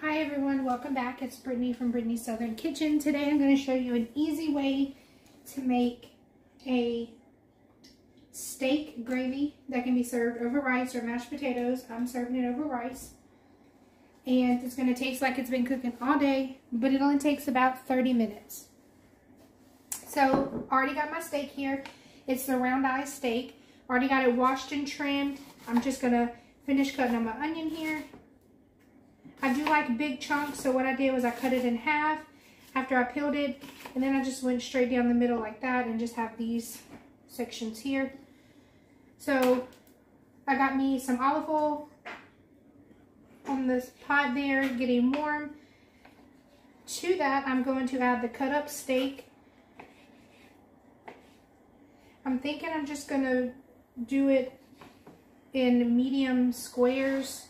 Hi everyone, welcome back. It's Brittany from Brittany's Southern Kitchen. Today I'm going to show you an easy way to make a steak gravy that can be served over rice or mashed potatoes. I'm serving it over rice. And it's going to taste like it's been cooking all day, but it only takes about 30 minutes. So, already got my steak here. It's the round eye steak. Already got it washed and trimmed. I'm just going to finish cutting on my onion here. I do like big chunks, so what I did was I cut it in half after I peeled it, and then I just went straight down the middle like that and just have these sections here. So I got me some olive oil on this pot there, getting warm. To that, I'm going to add the cut up steak. I'm thinking I'm just going to do it in medium squares,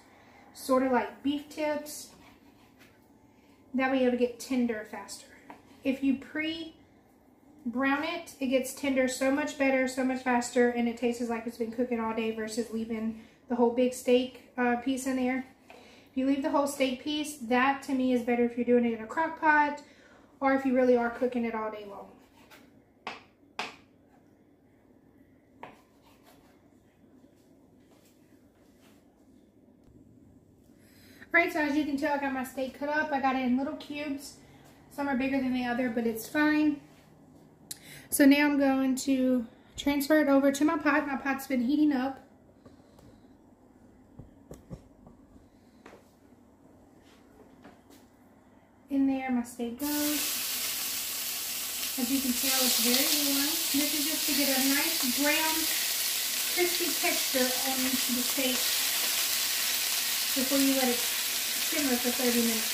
sort of like beef tips. That way it'll get tender faster. If you pre-brown it, it gets tender so much better, so much faster, and it tastes like it's been cooking all day versus leaving the whole big steak piece in there. If you leave the whole steak piece, that to me is better if you're doing it in a crock pot or if you really are cooking it all day long. Alright, so as you can tell, I got my steak cut up. I got it in little cubes. Some are bigger than the other, but it's fine. So now I'm going to transfer it over to my pot. My pot's been heating up. In there, my steak goes. As you can tell, it's very warm. This is just to get a nice brown, crispy texture on the steak before you let it simmer for 30 minutes.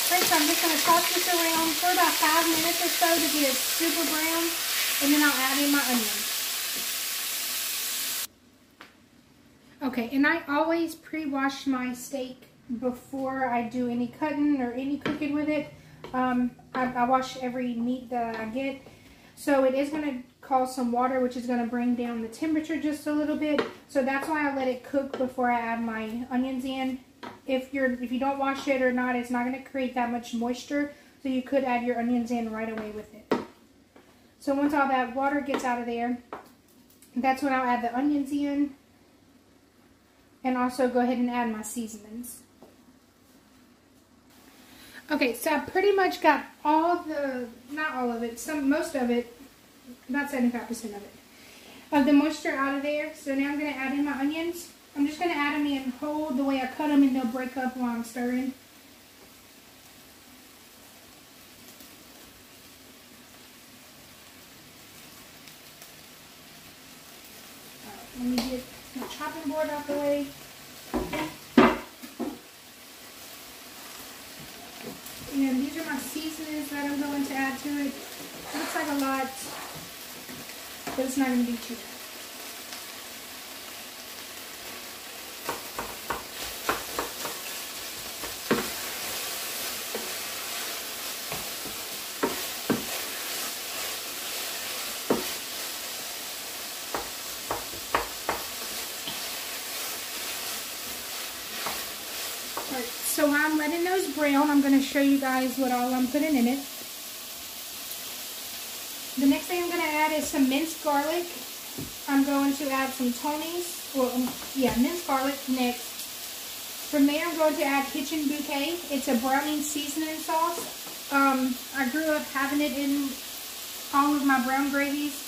Right, so I'm just going to toss this around for about 5 minutes or so to get it super brown, and then I'll add in my onions. Okay, and I always pre-wash my steak before I do any cutting or any cooking with it. I wash every meat that I get, so it is going to cause some water, which is going to bring down the temperature just a little bit. So that's why I let it cook before I add my onions in. If you don't wash it or not, it's not going to create that much moisture, so you could add your onions in right away with it. So once all that water gets out of there, that's when I'll add the onions in, and also go ahead and add my seasonings. Okay, so I pretty much got not all of it, most of it, about 75% of the moisture out of there. So now I'm going to add in my onions. I'm just going to add them in whole the way I cut them, and they'll break up while I'm stirring. Let me get my chopping board out the way. And these are my seasonings that I'm going to add to it. Looks like a lot, but it's not going to be too bad. Alright, so while I'm letting those brown, I'm going to show you guys what all I'm putting in it. The next thing I'm going to add is some minced garlic. I'm going to add some Tony's, minced garlic next. From there, I'm going to add Kitchen Bouquet. It's a browning seasoning sauce. I grew up having it in all of my brown gravies.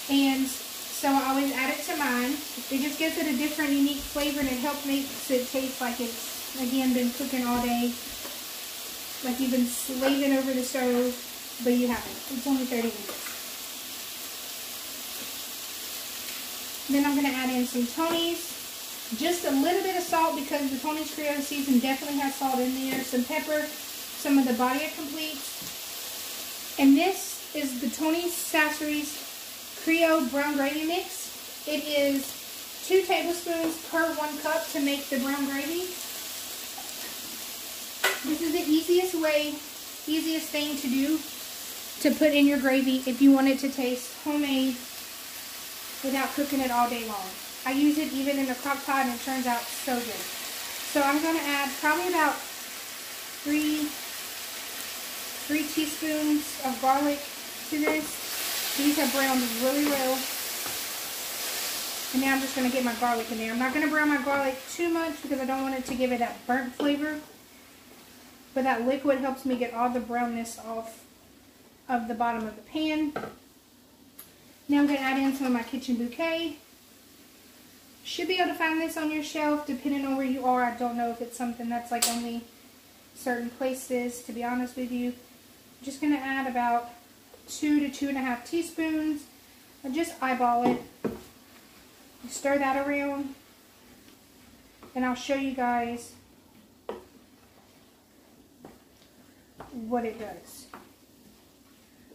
And so I always add it to mine. It just gives it a different, unique flavor, and it helps makes it taste like it's, again, been cooking all day. Like you've been slaving over the stove, but you haven't. It's only 30 minutes. Then I'm going to add in some Tony's. Just a little bit of salt, because the Tony's Creole season definitely has salt in there. Some pepper, some of the Body Completes. And this is the Tony's Sasseries Creole brown gravy mix. It is 2 tablespoons per 1 cup to make the brown gravy. This is the easiest way easiest thing to do to put in your gravy if you want it to taste homemade without cooking it all day long. I use it even in the crock pot and it turns out so good. So I'm going to add probably about three teaspoons of garlic to this. These have browned really well. And now I'm just going to get my garlic in there. I'm not going to brown my garlic too much because I don't want it to give it that burnt flavor. But that liquid helps me get all the brownness off of the bottom of the pan. Now I'm going to add in some of my kitchen bouquet. Should be able to find this on your shelf depending on where you are. I don't know if it's something that's like only certain places, to be honest with you. I'm just going to add about 2 to 2.5 teaspoons. And just eyeball it. Stir that around. And I'll show you guys what it does.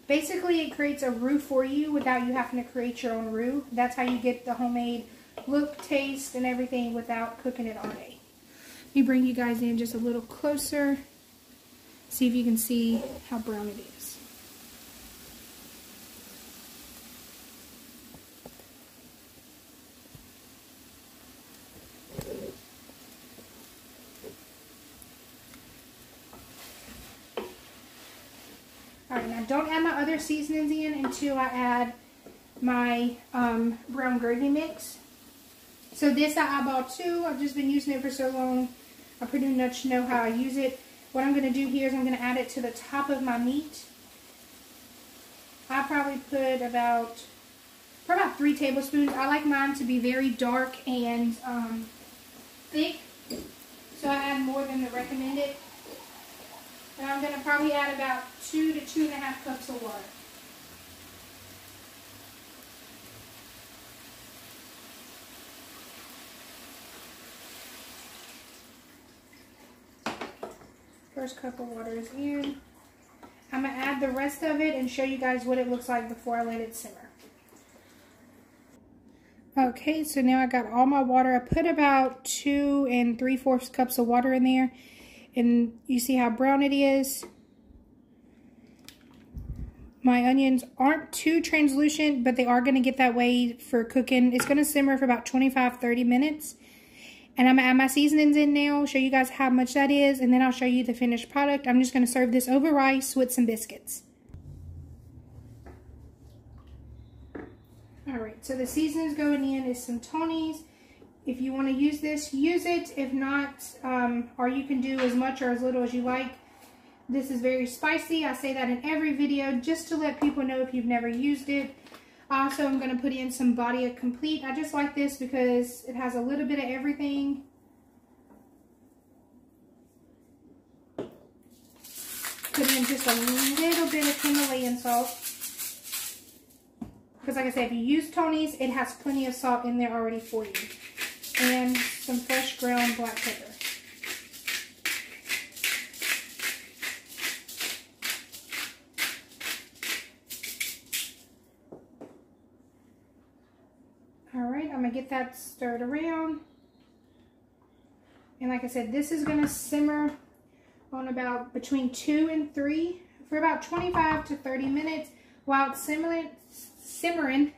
Basically, it creates a roux for you without you having to create your own roux. That's how you get the homemade look, taste, and everything without cooking it all day. Let me bring you guys in just a little closer. See if you can see how brown it is. Alright, now don't add my other seasonings in until I add my brown gravy mix. So this I eyeball too. I've just been using it for so long. I pretty much know how I use it. What I'm going to do here is I'm going to add it to the top of my meat. I probably put about 3 tablespoons. I like mine to be very dark and thick. So I add more than the recommended. And I'm going to probably add about 2 to 2.5 cups of water. First cup of water is in. I'm going to add the rest of it and show you guys what it looks like before I let it simmer. Okay, so now I got all my water. I put about 2 3/4 cups of water in there. And you see how brown it is. My onions aren't too translucent, but they are going to get that way for cooking. It's going to simmer for about 25-30 minutes. And I'm going to add my seasonings in now, show you guys how much that is, and then I'll show you the finished product. I'm just going to serve this over rice with some biscuits. Alright, so the seasonings going in is some Tony's. If you want to use this, use it. If not, or you can do as much or as little as you like. This is very spicy. I say that in every video just to let people know if you've never used it. Also, I'm going to put in some Body of Complete. I just like this because it has a little bit of everything. Put in just a little bit of Himalayan salt. Because like I said, if you use Tony's, it has plenty of salt in there already for you. And some fresh ground black pepper. Alright, I'm going to get that stirred around. And like I said, this is going to simmer on about between 2 and 3 for about 25 to 30 minutes. While it's simmering,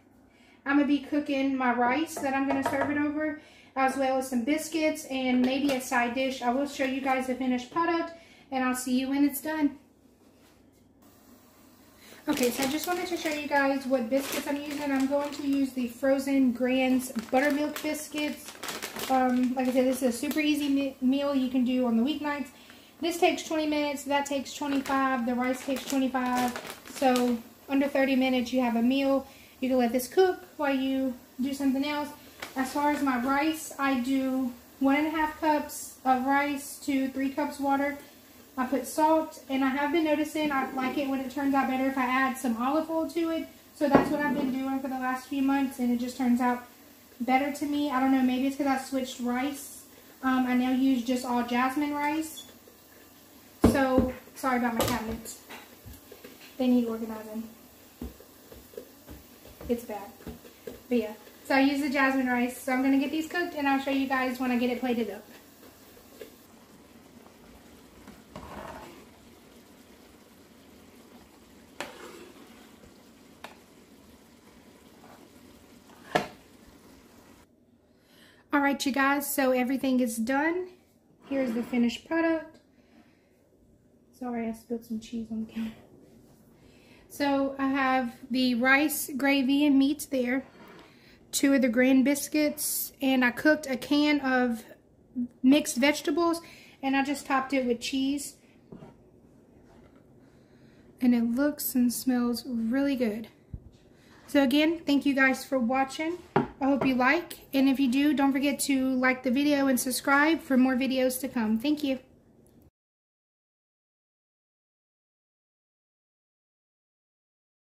I'm going to be cooking my rice that I'm going to serve it over, as well as some biscuits and maybe a side dish. I will show you guys the finished product, and I'll see you when it's done. Okay, so I just wanted to show you guys what biscuits I'm using. I'm going to use the Frozen Grand's Buttermilk biscuits. Like I said, this is a super easy meal you can do on the weeknights. This takes 20 minutes, that takes 25, the rice takes 25. So under 30 minutes you have a meal. You can let this cook while you do something else. As far as my rice, I do 1.5 cups of rice to 3 cups water. I put salt, and I have been noticing I like it when it turns out better if I add some olive oil to it. So that's what I've been doing for the last few months, and it just turns out better to me. I don't know, maybe it's because I switched rice. I now use just all jasmine rice. So, sorry about my cabinets. They need organizing. It's bad. But yeah, so I use the jasmine rice. So I'm going to get these cooked, and I'll show you guys when I get it plated up. Alright, you guys, so everything is done. Here's the finished product. Sorry, I spilled some cheese on the counter. So I have the rice, gravy, and meats there. 2 of the green biscuits, and I cooked a can of mixed vegetables, and I just topped it with cheese. And it looks and smells really good. So again, thank you guys for watching. I hope you like, and if you do, don't forget to like the video and subscribe for more videos to come. Thank you.